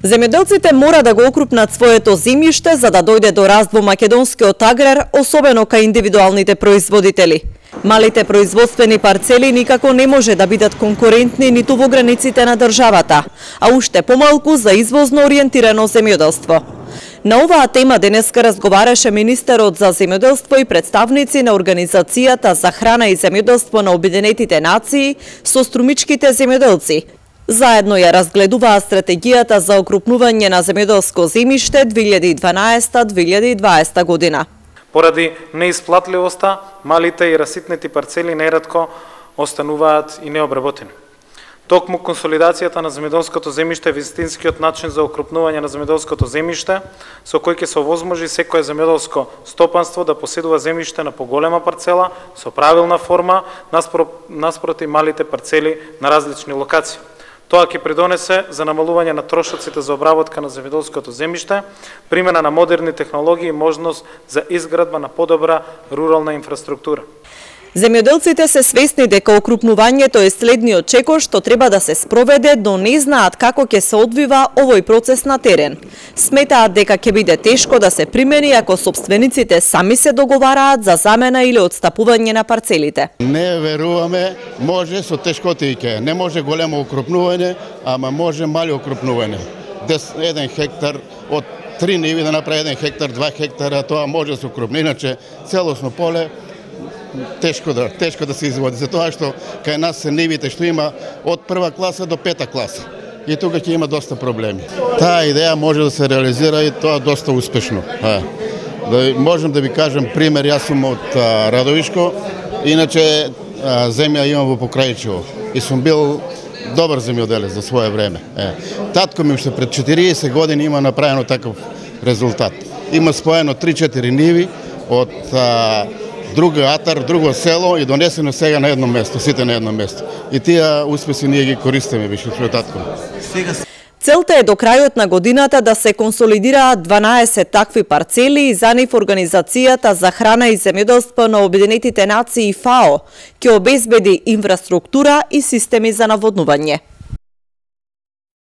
Земјоделците мора да го окрупнат своето земјиште за да дојде до раст во македонскиот аграр, особено кај индивидуалните производители. Малите производствени парцели никако не може да бидат конкурентни ниту во границите на државата, а уште помалку за извозно ориентирано земјоделство. На оваа тема денеска разговараше министерот за земјоделство и представници на Организацијата за храна и земјоделство на Обединетите нации со струмичките земјоделци. Заедно ја разгледуваа стратегијата за окрупнување на земјоделско земјиште 2012-2020 година. Поради неисплатливоста, малите и раситнети парцели неретко остануваат и необработени. Токму консолидацијата на земјоделското земјиште е вистинскиот начин за окрупнување на земјоделското земјиште, со кој ќе се овозможи секое земјоделско стопанство да поседува земјиште на поголема парцела со правилна форма наспроти малите парцели на различни локации. Тоа ќе придонесе за намалување на трошоците за обработка на земјоделското земјиште, примена на модерни технологии и можност за изградба на подобра рурална инфраструктура. Земјоделците се свесни дека окрупнувањето е следниот чекор што треба да се спроведе, но не знаат како ќе се одвива овој процес на терен. Сметаат дека ќе биде тешко да се примени ако сопствениците сами се договараат за замена или отстапување на парцелите. Не веруваме, може со тешкотијке, не може големо окрупнување, ама може мали окрупнување. 1 хектар од 3 ниви да направи 1 хектар, 2 хектара, тоа може да се окрупни, иначе целосно поле тешко да се изводи, затоа што кај нас се нивите што има од 1 класа до 5 класа. И тука ќе има доста проблеми. Таа идеја може да се реализира и тоа доста успешно. Можам да ви кажам пример, јас сум од Радовишко, иначе земја имам во Покрајчево и сум бил добар земјоделец за свое време. Татко ми уште пред 40 години има направено таков резултат. Има споено 3-4 ниви од друга атар, друго село и донесено сега на едно место, сите на едно место. И тие успеси ние ги користиме више со татко. Целта е до крајот на годината да се консолидираат 12 такви парцели и за нив Организацијата за храна и земјоделство на Обединетите нации ФАО ќе обезбеди инфраструктура и системи за наводнување.